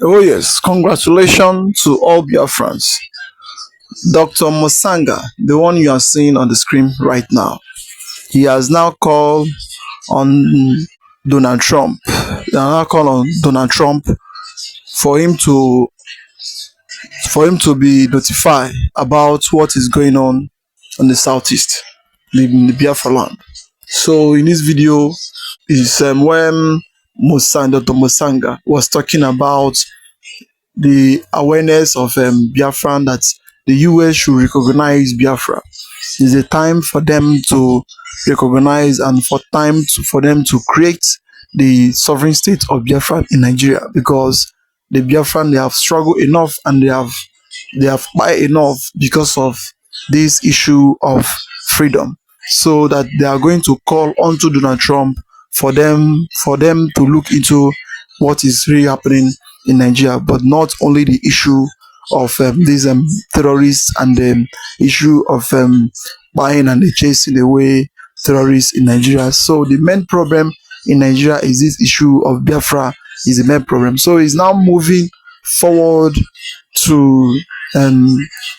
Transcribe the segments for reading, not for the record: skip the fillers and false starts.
Oh yes, congratulations to all Biafrans. Dr. Matsanga, the one you are seeing on the screen right now, he has now called on Donald Trump. They are now called on Donald Trump for him to be notified about what is going on in the southeast, in the Biafra land. So in this video is when Dr. Matsanga was talking about the awareness of Biafra, that the US should recognize Biafra. It's a time for them to recognize and for them to create the sovereign state of Biafra in Nigeria, because the Biafran, they have struggled enough and they have fight enough because of this issue of freedom. So that they are going to call onto Donald Trump for them to look into what is really happening in Nigeria, but not only the issue of these terrorists and the issue of buying and chasing away terrorists in Nigeria. So the main problem in Nigeria is this issue of Biafra is the main problem. So it's now moving forward to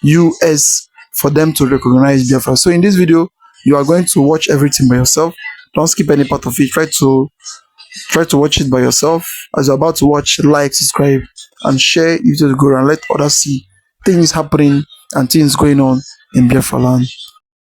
US for them to recognize Biafra. So in this video, you are going to watch everything by yourself. Don't skip any part of it. Try to watch it by yourself. As you're about to watch, like, subscribe, and share it to go and let others see things happening and things going on in Biafra land.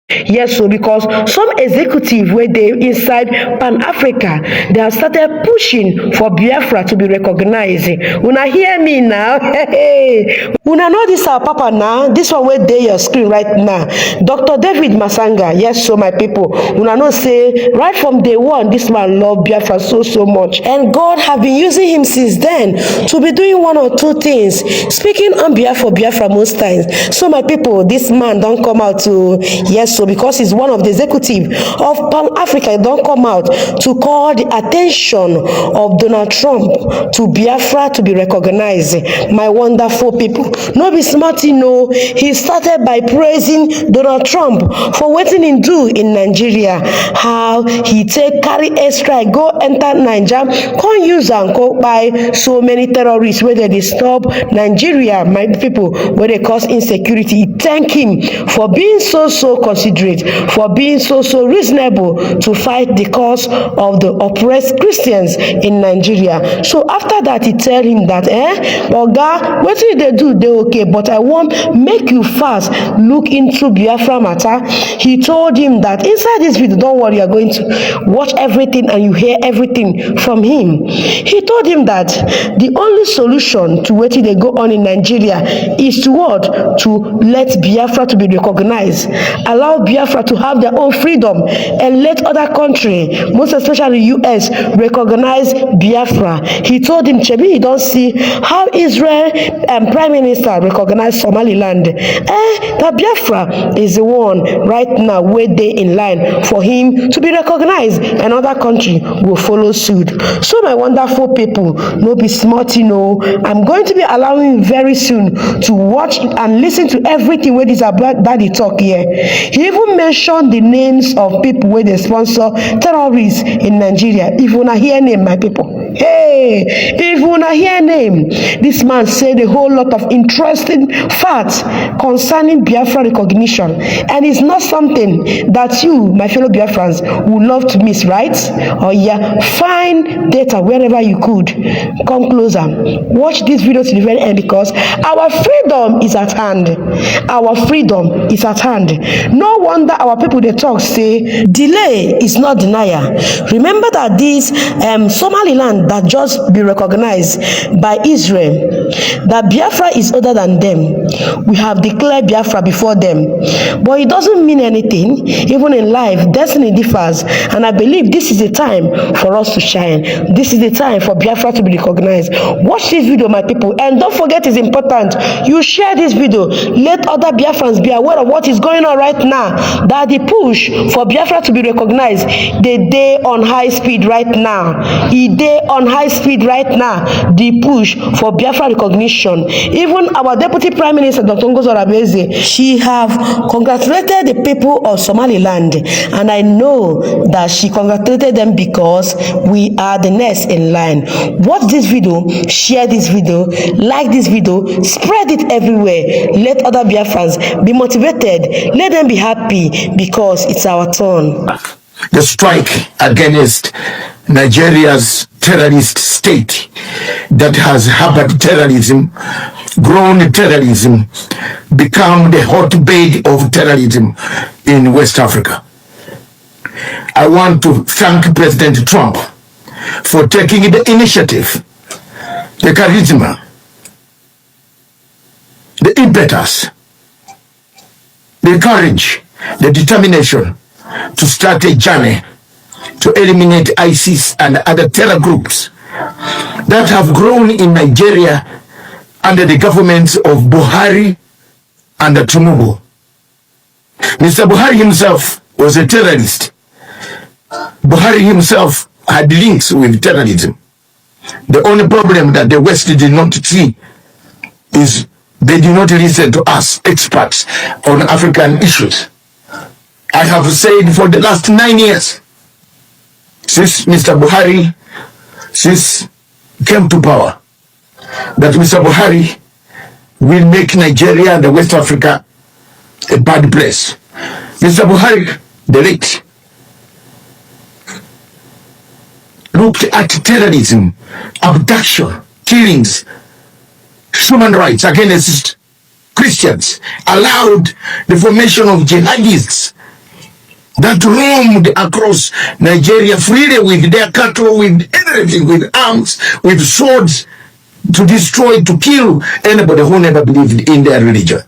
Yes, so because some executive where they inside Pan Africa, they have started pushing for Biafra to be recognized. Una hear me now? Hey, una know this our papa now. This one where they your screen right now. Dr. David Matsanga. Yes, so my people, una know say right from day one, this man love Biafra so much, and God have been using him since then to be doing one or two things, speaking on behalf of Biafra most times. So my people, this man don't come out to yes. So because he's one of the executive of Pan Africa, don't come out to call the attention of Donald Trump to Biafra to be recognized. My wonderful people, no be smart, he started by praising Donald Trump for what he do in Nigeria, how he carry airstrike, go enter Nigeria, come use and go by so many terrorists where they disturb Nigeria, my people, where they cause insecurity. Thank him for being so considerate, for being so reasonable to fight the cause of the oppressed Christians in Nigeria. So after that, he tell him that, Oga, what did they do? They okay, but I want make you fast look into Biafra matter. He told him that inside this video, don't worry, you're going to watch everything and you hear everything from him. He told him that the only solution to what they go on in Nigeria is to what? To let Biafra to be recognized, allow Biafra to have their own freedom, and let other countries, most especially US, recognize Biafra. He told him, Chebi, you don't see how Israel and Prime Minister recognize Somaliland. That Biafra is the one right now where they in line for him to be recognized, and other country will follow suit. So my wonderful people, no be smart, I'm going to be allowing you very soon to watch and listen to everything where this about daddy talk here. He even mentioned the names of people where they sponsor terrorists in Nigeria. If you wanna hear name, my people, if you wanna hear name, this man said a whole lot of interesting facts concerning Biafra recognition, and it's not something that you, my fellow Biafrans, would love to miss, right? Oh yeah, find data wherever you could. Come closer, watch this video to the very end, because our freedom is at hand. Our freedom is at hand. No wonder our people they talk say delay is not denial. Remember that this Somaliland that just be recognized by Israel, that Biafra is older than them. We have declared Biafra before them, but it doesn't mean anything. Even in life, destiny differs, and I believe this is the time for us to shine. This is the time for Biafra to be recognized. Watch this video, my people, and don't forget, it's important you share this video. Let other Biafrans be aware of what is going on right now, that the push for Biafra to be recognized, they on high speed right now. They on high speed right now. the push for Biafra recognition. Even our Deputy Prime Minister, Dr. Ngozi Okonjo-Iweala, she have congratulated the people of Somaliland, and I know that she congratulated them because we are the next in line. Watch this video, share this video, like this video, spread it everywhere. Let other Biafrans be motivated. Let them be happy because it's our turn. The strike against Nigeria's terrorist state that has harbored terrorism, grown terrorism, become the hotbed of terrorism in West Africa. I want to thank President Trump for taking the initiative, the charisma, the impetus, the courage, the determination to start a journey to eliminate ISIS and other terror groups that have grown in Nigeria under the governments of Buhari and tinubu. Mr. Buhari himself was a terrorist. Buhari himself had links with terrorism. The only problem that the West did not see is they did not listen to us experts on African issues. I have said for the last 9 years, since Mr. Buhari came to power, that Mr. Buhari will make Nigeria and West Africa a bad place. Mr. Buhari, the late, looked at terrorism, abduction, killings, human rights against Christians, allowed the formation of jihadists that roamed across Nigeria freely with their cattle, with everything, with arms, with swords, to destroy, to kill anybody who never believed in their religion.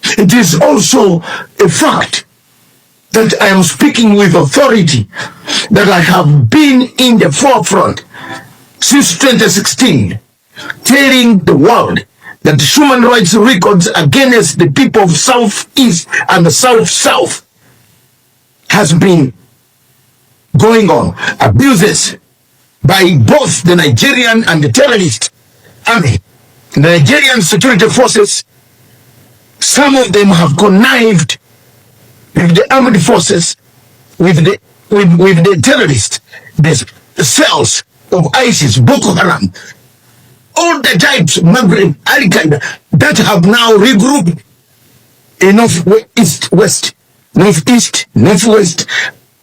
It is also a fact that I am speaking with authority, that I have been in the forefront since 2016, telling the world that human rights records against the people of Southeast and the South has been going on. Abuses by both the Nigerian and the terrorist army, the Nigerian security forces. Some of them have connived with the armed forces, with the terrorists, the cells of ISIS, Boko Haram, all the types, Maghreb, Al Qaeda, that have now regrouped in northeast, northwest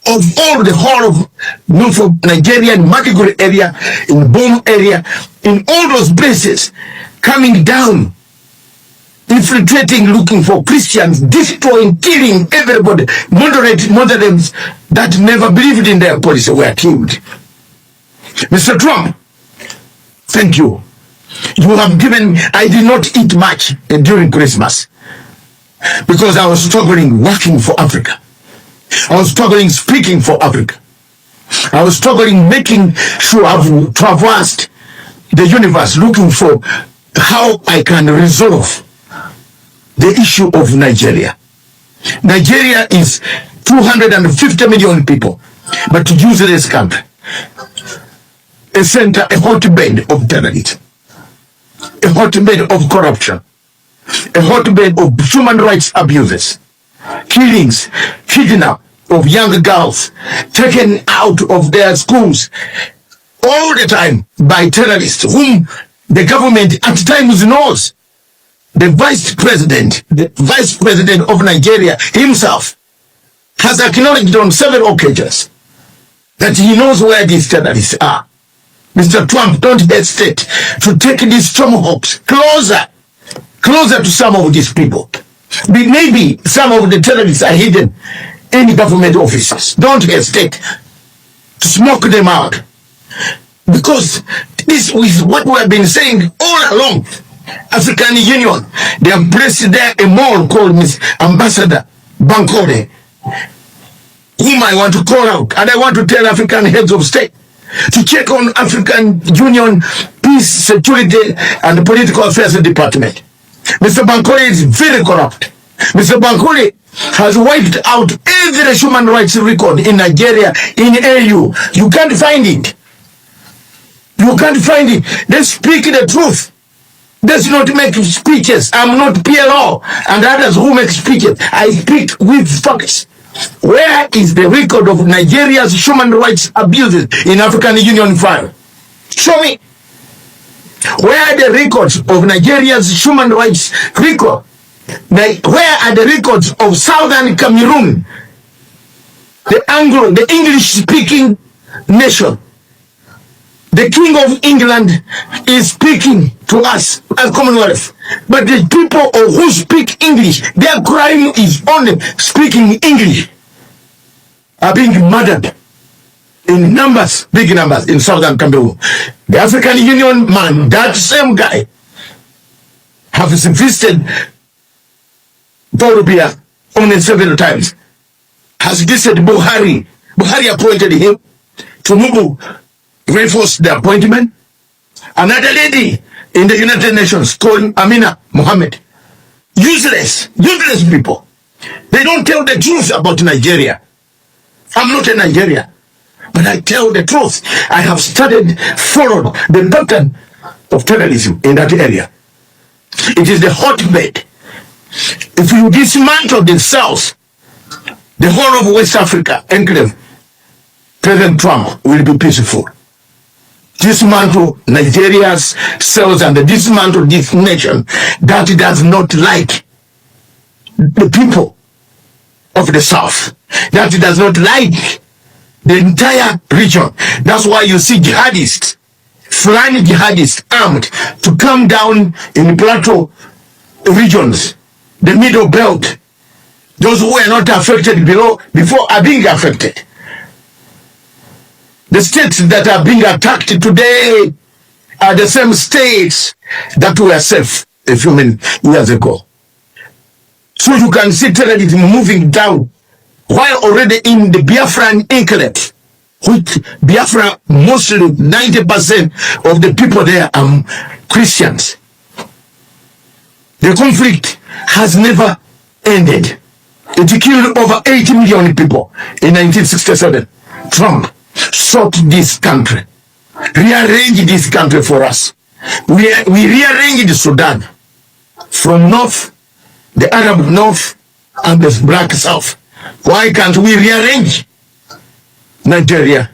of all the whole of north of Nigeria, in Matiguri area, in Bom area, in all those places, coming down, infiltrating, looking for Christians, destroying, killing everybody. Moderate that never believed in their policy were killed. Mr. Trump, thank you. You have given, I did not eat much during Christmas because I was struggling working for Africa. I was struggling speaking for Africa. I was struggling making sure I've traversed the universe looking for how I can resolve the issue of Nigeria. Nigeria is 250 million people, but to use this country, a center, a hotbed of terrorism, a hotbed of corruption, a hotbed of human rights abuses, killings, kidnapping of young girls, taken out of their schools all the time by terrorists whom the government at times knows. The vice president of Nigeria himself has acknowledged on several occasions that he knows where these terrorists are. Mr. Trump, don't hesitate to take these tomahawks closer to some of these people. Maybe some of the terrorists are hidden in government offices. Don't hesitate to smoke them out, because this is what we have been saying all along. African Union, they have placed there a mole called Miss Ambassador Bankole, whom I want to call out, and I want to tell African heads of state to check on African Union Peace, Security and Political Affairs Department. Mr. Bankole is very corrupt. Mr. Bankole has wiped out every human rights record in Nigeria, in AU. You can't find it. You can't find it. They speak the truth. Does not make speeches. I'm not PLO and others who make speeches. I speak with facts. Where is the record of Nigeria's human rights abuses in African Union file? Show me. Where are the records of Nigeria's human rights record? Where are the records of Southern Cameroon, the Anglo, the English-speaking nation? The King of England is speaking to us as Commonwealth. But the people who speak English, their crime is only speaking English, are being murdered in numbers, big numbers in Southern Cameroon. The African Union man, that same guy, has visited Paul Biya only several times, has visited Buhari. Buhari appointed him. Tinubu reinforced the appointment. Another lady in the United Nations called Amina Mohammed. Useless people. They don't tell the truth about Nigeria. I'm not a Nigerian, but I tell the truth. I have followed the pattern of terrorism in that area. It is the hotbed. If you dismantle the South, the whole of West Africa enclave, President Trump will be peaceful. Dismantle Nigeria's cells and dismantle this nation that does not like the people of the South, that does not like the entire region. That's why you see jihadists, flying jihadists armed to come down in plateau regions, the middle belt. Those who were not affected before are being affected. The states that are being attacked today are the same states that were safe a few years ago. So you can see terrorism moving down while already in the Biafran enclave, which Biafra, mostly 90% of the people there are Christians. The conflict has never ended. It killed over 80 million people in 1967. Trump sought this country, rearranged this country for us. We rearranged Sudan from north, the Arab north, and the black south. Why can't we rearrange Nigeria?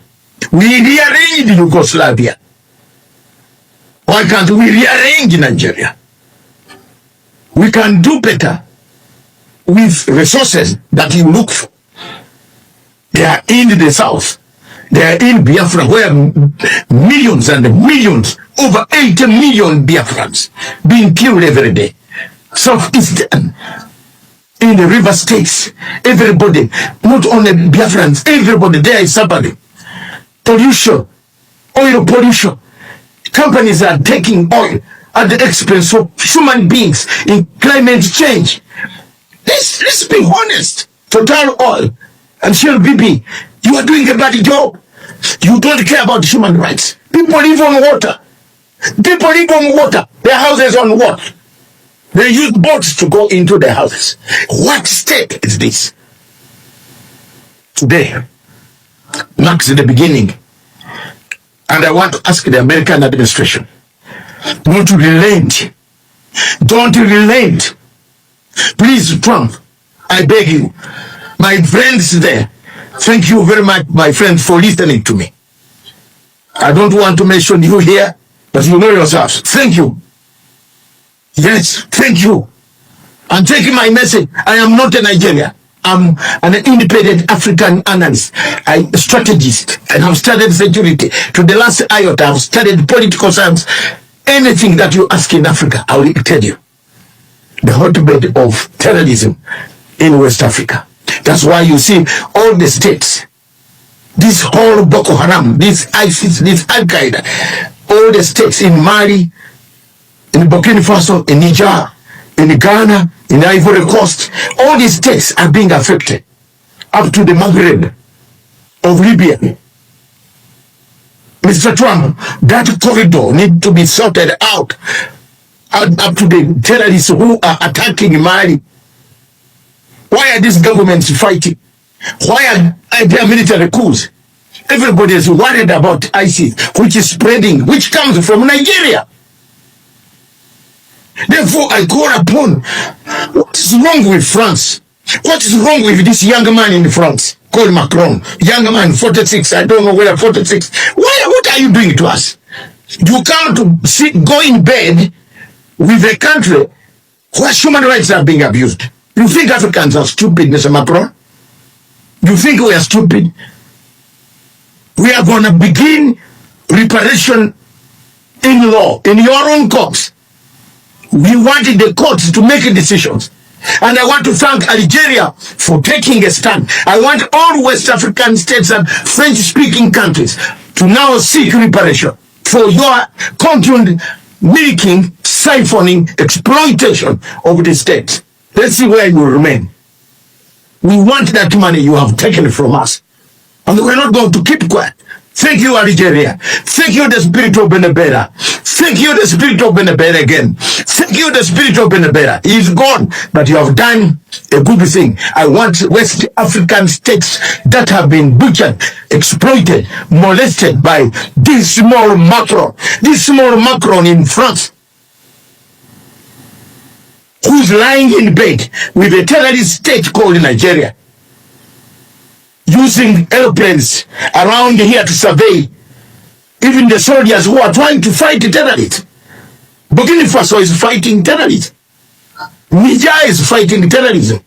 We rearranged Yugoslavia. Why can't we rearrange Nigeria? We can do better with resources that you look for. They are in the south. They are in Biafra, where millions and millions, over 80 million Biafrans being killed every day. Southeastern, in the river states, everybody, not only Biafrans, everybody there is suffering. Pollution, oil pollution. Companies are taking oil at the expense of human beings in climate change. Let's be honest. Total Oil and Shell BP, you are doing a bad job. You don't care about human rights. People live on water. People live on water. Their houses on what? They use boats to go into their houses. What state is this? Today marks the beginning. And I want to ask the American administration not to relent. Don't relent. Please, Trump, I beg you. My friends there, thank you very much, my friends, for listening to me. I don't want to mention you here, but you know yourselves. Thank you. Yes, thank you. I'm taking my message. I am not a Nigerian. I'm an independent African analyst, a strategist, and I've studied security. To the last iota, I've studied political science. Anything that you ask in Africa, I will tell you. The hotbed of terrorism in West Africa. That's why you see all the states, this whole Boko Haram, this ISIS, this Al-Qaeda, all the states in Mali, in Burkina Faso, in Niger, in Ghana, in Ivory Coast, all these states are being affected, up to the Maghreb of Libya. Mr. Trump, that corridor needs to be sorted out, up to the terrorists who are attacking Mali. Why are these governments fighting? Why are there military coups? Everybody is worried about ISIS, which is spreading, which comes from Nigeria. Therefore, I call upon, what is wrong with France? What is wrong with this young man in France called Macron? Young man, 46, I don't know whether 46. What are you doing to us? You come to go in bed with a country where human rights are being abused. You think Africans are stupid, Mr. Macron? You think we are stupid? We are going to begin reparation in law, in your own courts. We wanted the courts to make decisions. And I want to thank Algeria for taking a stand. I want all West African states and French-speaking countries to now seek reparation for your continued milking, siphoning, exploitation of the states. Let's see where you will remain. We want that money you have taken from us. And we're not going to keep quiet. Thank you, Algeria. Thank you, the spirit of Benebera. Thank you, the spirit of Benebera again. Thank you, the spirit of Benebera. He is gone, but you have done a good thing. I want West African states that have been butchered, exploited, molested by this small Macron in France, who's lying in bed with a terrorist state called Nigeria, using airplanes around here to survey even the soldiers who are trying to fight terrorism. Burkina Faso is fighting terrorism. Niger is fighting terrorism.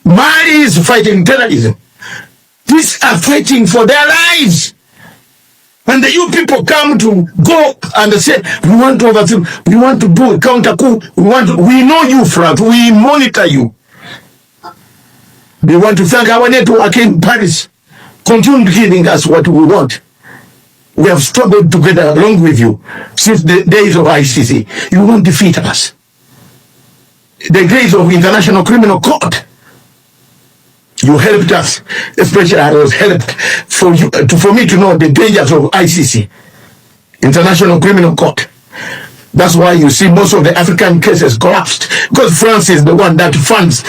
Mali is fighting terrorism. These are fighting for their lives. And the you people come to go and say, we want to overthrow, we want to do a counter coup, we know you, France, we monitor you. We want to thank our network in Paris. Continue giving us what we want. We have struggled together along with you since the days of ICC. You won't defeat us. The days of International Criminal Court, you helped us. Especially I was helped for me to know the dangers of ICC, International Criminal Court. That's why you see most of the African cases collapsed, because France is the one that funds.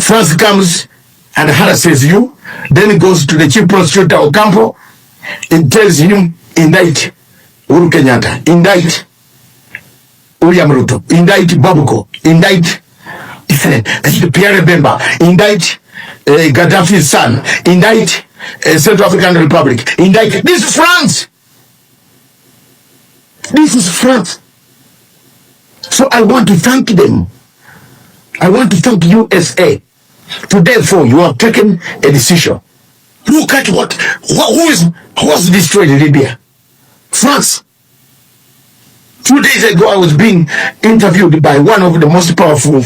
France comes and harasses you, then it goes to the chief prosecutor Ocampo, it tells him, indict Uhuru Kenyatta, indict William Ruto, indict Babuko, indict Pierre Bemba, indict Gaddafi's son, indict Central African Republic, indict. This is France. This is France. So I want to thank them. I want to thank USA. Today, therefore, you have taken a decision. Look at who has destroyed Libya? France. 2 days ago, I was being interviewed by one of the most powerful.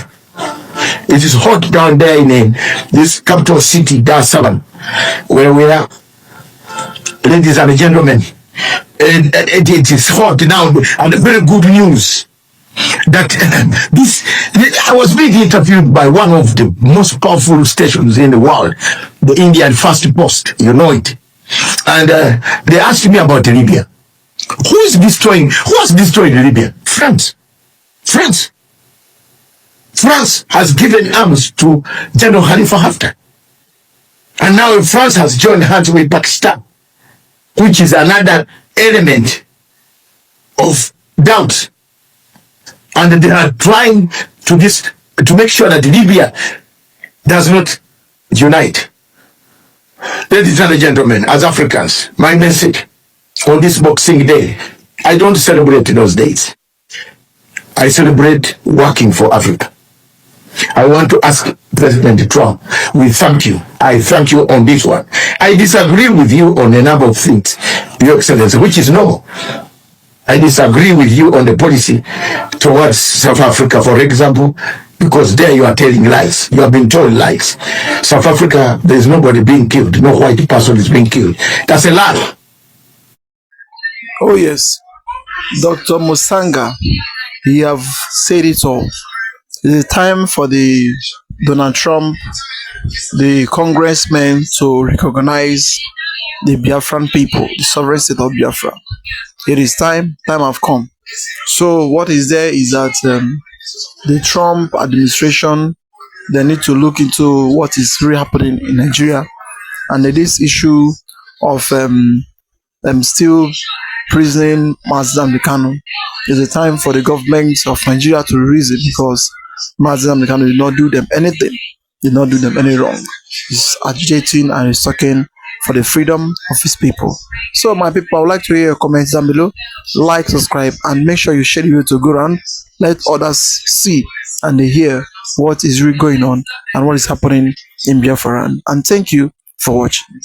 It is hot down there in this capital city, Dar es Salaam, where we are. Ladies and gentlemen, it is hot now, and very good news that I was being interviewed by one of the most powerful stations in the world, the Indian First Post, you know it. And they asked me about Libya. Who has destroyed Libya? France. France has given arms to General Khalifa Haftar. And now France has joined hands with Pakistan, which is another element of doubt. And they are trying to make sure that Libya does not unite. Ladies and gentlemen, as Africans, my message on this Boxing Day, I don't celebrate those days. I celebrate working for Africa. I want to ask President Trump, we thank you. I thank you on this one. I disagree with you on a number of things, Your Excellency, which is normal. I disagree with you on the policy towards South Africa, for example, because there you are telling lies. You have been told lies. South Africa, there is nobody being killed. No white person is being killed. That's a lie. Oh yes, Dr. Matsanga, he have said it all. It is time for the Donald Trump, the congressmen to recognize the Biafran people, the sovereign state of Biafra. It is time have come. So what is there is that the Trump administration, they need to look into what is really happening in Nigeria, and this issue of still prisoning Matsanga Kanu. It's a time for the government of Nigeria to reason, because Matsanga Kanu did not do them anything, did not do them any wrong. He's agitating and he's talking for the freedom of his people. So my people, I would like to hear your comments down below. Like, subscribe, and make sure you share the video to go around. Let others see and hear what is really going on and what is happening in Biafra. And thank you for watching.